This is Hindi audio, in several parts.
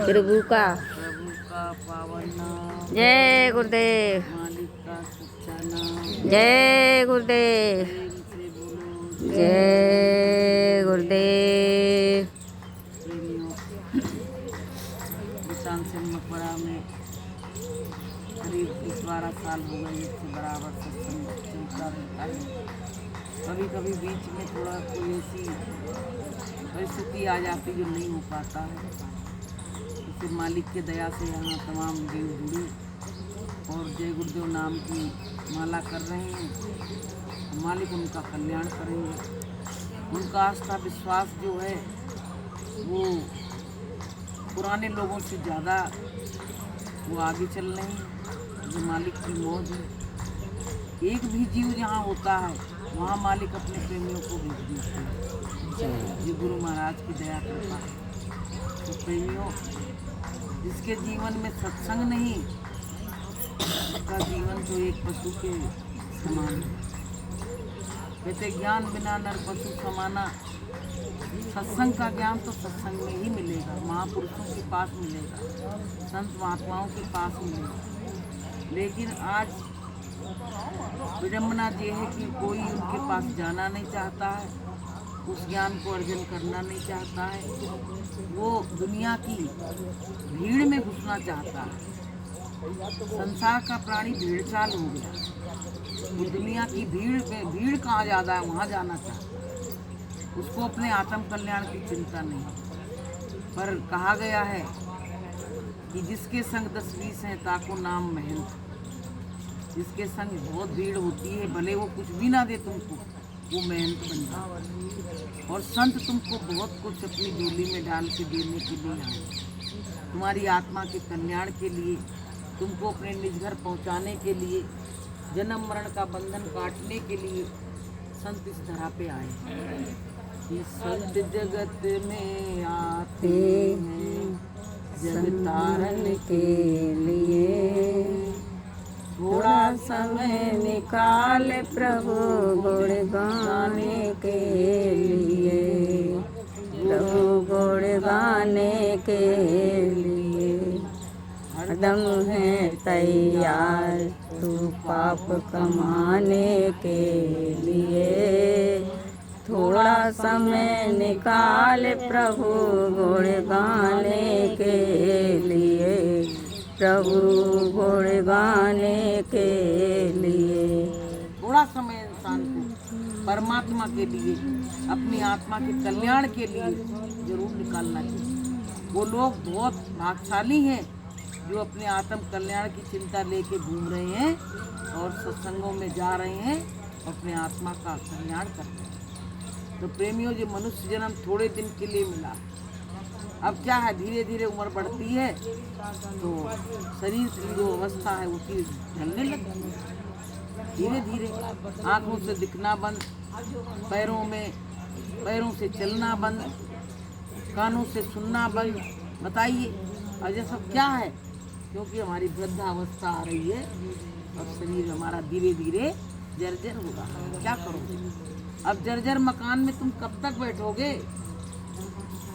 प्रभु का पावन नाम, जय गुरुदेव, मालिक का सच्चा नाम, जय गुरुदेव, प्रेम से बोलो जय गुरुदेव। प्रेमियों। निशान सिंह मकबरा में करीब 10-12 साल हो गए, इससे बराबर सत्संग चलता रहता है। कभी कभी बीच में थोड़ा कोई ऐसी परिस्थिति आ जाती जो नहीं हो पाता है, इससे मालिक के दया से यहाँ तमाम जीव जुड़े और जय गुरुदेव नाम की माला कर रहे हैं। मालिक उनका कल्याण करेंगे। उनका आस्था विश्वास जो है वो पुराने लोगों से ज़्यादा वो आगे चल रहे हैं। जो मालिक की मौज है, एक भी जीव जहाँ होता है वहाँ मालिक अपने प्रेमियों को भेज देते हैं। ये गुरु महाराज की दया कृपा है। तो प्रेमियों, जिसके जीवन में सत्संग नहीं, उसका जीवन तो एक पशु के समान है। कहते ज्ञान बिना नर पशु समाना। सत्संग का ज्ञान तो सत्संग में ही मिलेगा, महापुरुषों के पास मिलेगा, संत महात्माओं के पास मिलेगा। लेकिन आज विडम्बना ये है कि कोई उनके पास जाना नहीं चाहता है, उस ज्ञान को अर्जन करना नहीं चाहता है। वो दुनिया की भीड़ में घुसना चाहता है। संसार का प्राणी भीड़ चाल हो गया। वो दुनिया की भीड़ में, भीड़ कहाँ ज़्यादा है वहाँ जाना चाहता है। उसको अपने आत्म कल्याण की चिंता नहीं। पर कहा गया है कि जिसके संग 10-20 हैं ताको नाम महंत। जिसके संग बहुत भीड़ होती है, भले वो कुछ भी ना दे तुमको, वो मेहनत बन जाए। और संत तुमको बहुत कुछ अपनी झोली में डाल के देने के लिए आए, तुम्हारी आत्मा के कल्याण के लिए, तुमको अपने निज घर पहुँचाने के लिए, जन्म मरण का बंधन काटने के लिए संत इस धरा पे आए हैं। कि संत जगत में आते हैं जग तारन के लिए, थोड़ा समय निकाल प्रभु गुण गाने के लिए, प्रभु गुण गाने के लिए। हरदम है तैयार तू पाप कमाने के लिए, थोड़ा समय निकाल प्रभु गुण गाने के लिए, प्रभु गुण गाने के लिए। थोड़ा समय इंसान को परमात्मा के लिए, अपनी आत्मा के कल्याण के लिए जरूर निकालना चाहिए। वो लोग बहुत भाग्यशाली हैं जो अपने आत्म कल्याण की चिंता लेके घूम रहे हैं और सत्संगों में जा रहे हैं, अपने आत्मा का कल्याण कर रहे हैं। तो प्रेमियों, जो मनुष्य जन्म थोड़े दिन के लिए मिला, अब क्या है, धीरे धीरे उम्र बढ़ती है तो शरीर की जो अवस्था है वो चीज ढलने लगती है। धीरे धीरे आँखों से दिखना बंद, पैरों से चलना बंद, कानों से सुनना बंद। बताइए, और ये सब क्या है? क्योंकि हमारी वृद्धावस्था आ रही है और शरीर हमारा धीरे धीरे जर्जर हो रहा है। क्या करोगे? अब जर्जर मकान में तुम कब तक बैठोगे?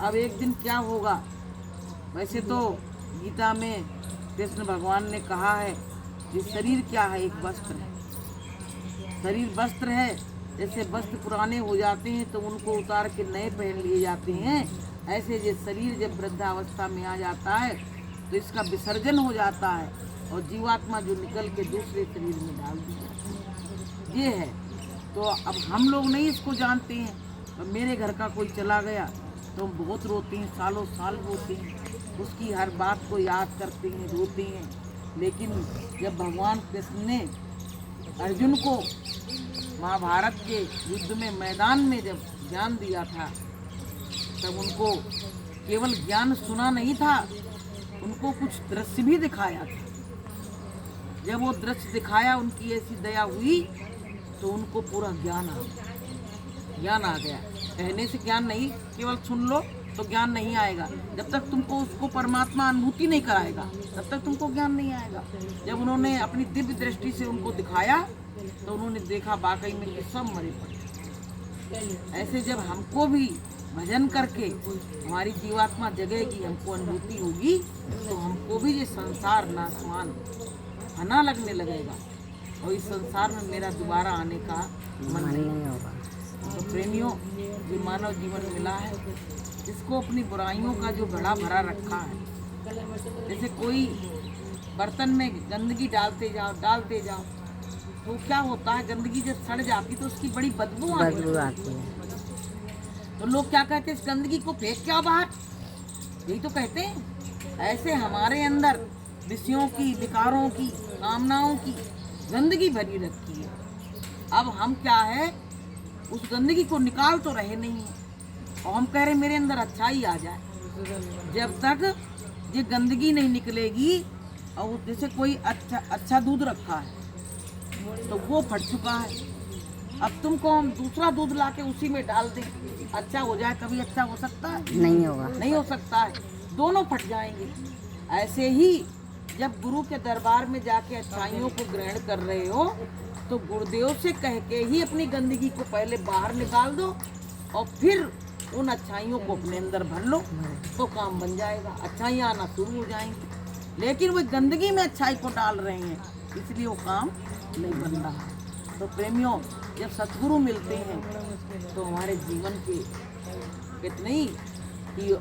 अब एक दिन क्या होगा? वैसे तो गीता में कृष्ण भगवान ने कहा है कि शरीर क्या है? एक वस्त्र है। शरीर वस्त्र है। जैसे वस्त्र पुराने हो जाते हैं तो उनको उतार के नए पहन लिए जाते हैं, ऐसे ये शरीर जब वृद्धावस्था में आ जाता है तो इसका विसर्जन हो जाता है और जीवात्मा जो निकल के दूसरे शरीर में डाल दी जाती है। ये है। तो अब हम लोग नहीं इसको जानते हैं। तो मेरे घर का कोई चला गया तो हम बहुत रोते हैं, सालों साल रोते हैं, उसकी हर बात को याद करते हैं, रोते हैं। लेकिन जब भगवान कृष्ण ने अर्जुन को महाभारत के युद्ध में मैदान में जब ज्ञान दिया था, तब उनको केवल ज्ञान सुना नहीं था, उनको कुछ दृश्य भी दिखाया था। जब वो दृश्य दिखाया, उनकी ऐसी दया हुई तो उनको पूरा ज्ञान आ गया। कहने से ज्ञान नहीं, केवल सुन लो तो ज्ञान नहीं आएगा। जब तक तुमको उसको परमात्मा अनुभूति नहीं कराएगा तब तक तुमको ज्ञान नहीं आएगा। जब उन्होंने अपनी दिव्य दृष्टि से उनको दिखाया तो उन्होंने देखा वाकई में कि सब मरे पड़े। ऐसे जब हमको भी भजन करके हमारी जीवात्मा जगेगी, हमको अनुभूति होगी, तो हमको भी ये संसार नाशवान फना लगने लगेगा और इस संसार में मेरा दोबारा आने का मन नहीं होगा। तो प्रेमियों, ये मानव जीवन मिला है, इसको अपनी बुराइयों का जो घड़ा भरा रखा है, जैसे कोई बर्तन में गंदगी डालते जाओ तो क्या होता है, गंदगी जब सड़ जाती तो उसकी बड़ी बदबू आती है। तो लोग क्या कहते हैं, इस गंदगी को फेंक क्या बाहर, यही तो कहते हैं। ऐसे हमारे अंदर विषयों की, विकारों की, कामनाओं की गंदगी भरी रखी है। अब हम क्या है, उस गंदगी को निकाल तो रहे नहीं है और हम कह रहे मेरे अंदर अच्छाई आ जाए। जब तक ये गंदगी नहीं निकलेगी, और जैसे कोई अच्छा दूध रखा है तो वो फट चुका है, अब तुमको हम दूसरा दूध लाके उसी में डाल दें, अच्छा हो जाए, कभी अच्छा हो सकता है? नहीं होगा, नहीं हो सकता है, दोनों फट जाएंगे। ऐसे ही जब गुरु के दरबार में जाके अच्छाइयों को ग्रहण कर रहे हो तो गुरुदेव से कह के ही अपनी गंदगी को पहले बाहर निकाल दो और फिर उन अच्छाइयों को अपने अंदर भर लो, तो काम बन जाएगा, अच्छाइयाँ आना शुरू हो जाएंगी। लेकिन वो गंदगी में अच्छाई को डाल रहे हैं, इसलिए वो काम नहीं बन रहा। तो प्रेमियों, जब सतगुरु मिलते हैं तो हमारे जीवन के कितने ही कि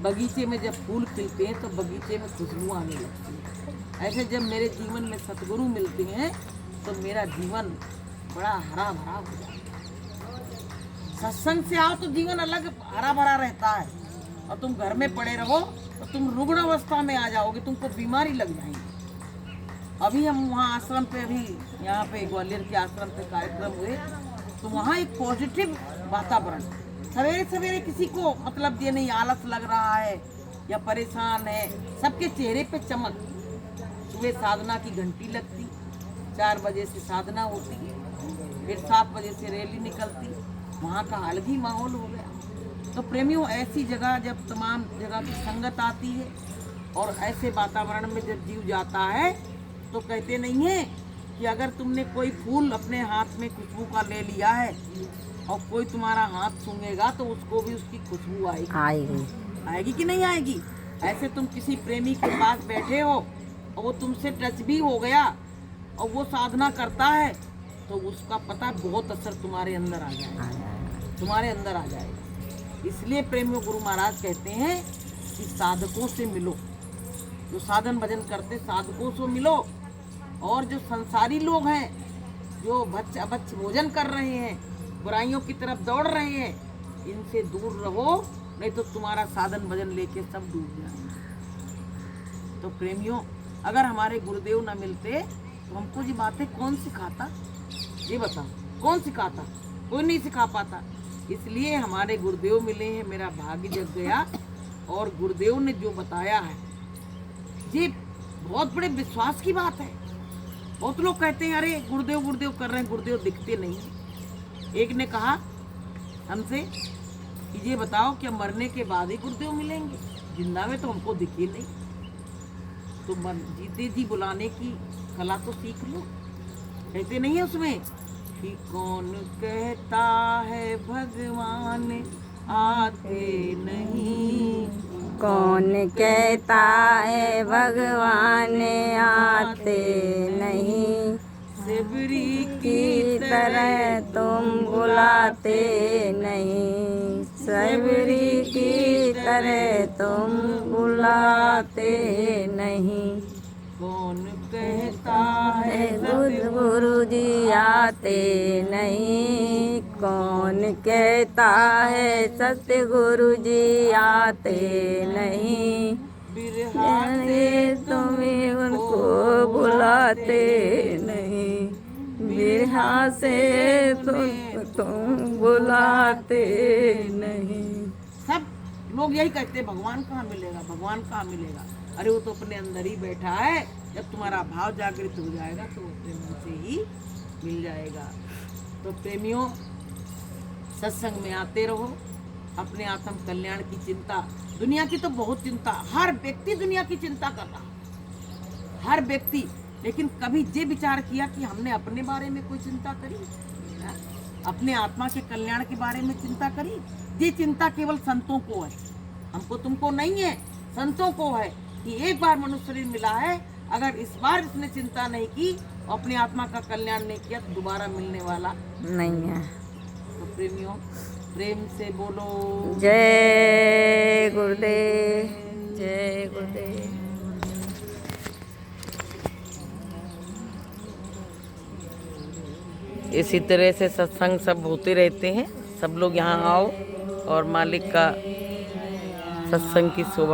बगीचे में जब फूल खिलते हैं तो बगीचे में खुशबू आने लगती है। ऐसे जब मेरे जीवन में सतगुरु मिलते हैं तो मेरा जीवन बड़ा हरा भरा हो जाता है। सत्संग से आओ तो जीवन अलग हरा भरा रहता है, और तुम घर में पड़े रहो तो तुम रुग्ण अवस्था में आ जाओगे, तुमको बीमारी लग जाएगी। अभी हम वहाँ आश्रम पे, अभी यहाँ पे ग्वालियर के आश्रम पे कार्यक्रम हुए, तो वहाँ एक पॉजिटिव वातावरण, सवेरे सवेरे किसी को मतलब ये नहीं आलस लग रहा है या परेशान है, सबके चेहरे पे चमक। सुबह साधना की घंटी लगती, 4 बजे से साधना होती, फिर 7 बजे से रैली निकलती, वहाँ का अलग ही माहौल हो गया। तो प्रेमियों, ऐसी जगह जब तमाम जगह की संगत आती है और ऐसे वातावरण में जब जीव जाता है तो कहते नहीं है कि अगर तुमने कोई फूल अपने हाथ में खुशबू का ले लिया है और कोई तुम्हारा हाथ सूंघेगा तो उसको भी उसकी खुशबू आएगी कि नहीं आएगी। ऐसे तुम किसी प्रेमी के पास बैठे हो और वो तुमसे टच भी हो गया और वो साधना करता है तो उसका पता बहुत असर तुम्हारे अंदर आ जाएगा, इसलिए प्रेमियों, गुरु महाराज कहते हैं कि साधकों से मिलो, जो साधन भजन करते साधकों से मिलो, और जो संसारी लोग हैं, जो बच्च भोजन कर रहे हैं, बुराइयों की तरफ दौड़ रहे हैं, इनसे दूर रहो, नहीं तो तुम्हारा साधन भजन लेके सब डूब जाएंगे। तो प्रेमियों, अगर हमारे गुरुदेव न मिलते तो हमको ये बातें कौन सिखाता, ये बताओ, कौन सिखाता? कोई नहीं सिखा पाता। इसलिए हमारे गुरुदेव मिले हैं, मेरा भाग्य जग गया, और गुरुदेव ने जो बताया है ये बहुत बड़े विश्वास की बात है। बहुत लोग कहते हैं अरे गुरुदेव गुरुदेव कर रहे हैं, गुरुदेव दिखते नहीं। एक ने कहा हमसे कि ये बताओ क्या मरने के बाद ही गुरुदेव मिलेंगे, जिंदा में तो हमको दिखे नहीं। तो जीते जी बुलाने की कला तो सीख लो। कहते नहीं है उसमें कि कौन कहता है भगवान आते नहीं, कौन कहता है भगवान आते नहीं, सबरी की तरह तुम बुलाते नहीं, सबरी की तरह तुम बुलाते नहीं। कौन कहता है गुरु जी आते नहीं, कौन कहता है सत्य गुरु जी आते नहीं, बिरहा से तुम्हें उनको बुलाते नहीं, बिरहा से तुम बुलाते नहीं। सब लोग यही कहते हैं भगवान कहाँ मिलेगा, भगवान कहाँ मिलेगा। अरे वो तो अपने अंदर ही बैठा है, जब तुम्हारा भाव जागृत हो जाएगा तो वो अपने मन से ही मिल जाएगा। तो प्रेमियों, सत्संग में आते रहो, अपने आत्म कल्याण की चिंता, दुनिया की तो बहुत चिंता, हर व्यक्ति दुनिया की चिंता कर रहा, हर व्यक्ति, लेकिन कभी ये विचार किया कि हमने अपने बारे में कोई चिंता करी, अपने आत्मा के कल्याण के बारे में चिंता करी? ये चिंता केवल संतों को है, हमको तुमको नहीं है, संतों को है कि एक बार मनुष्य शरीर मिला है, अगर इस बार इसने चिंता नहीं की, अपनी आत्मा का कल्याण नहीं किया तो दोबारा मिलने वाला नहीं है। तो प्रेमियों, प्रेम से बोलो जय गुरुदेव, जय गुरुदेव। इसी तरह से सत्संग सब होते रहते हैं। सब लोग यहाँ आओ और मालिक का सत्संग की शोभा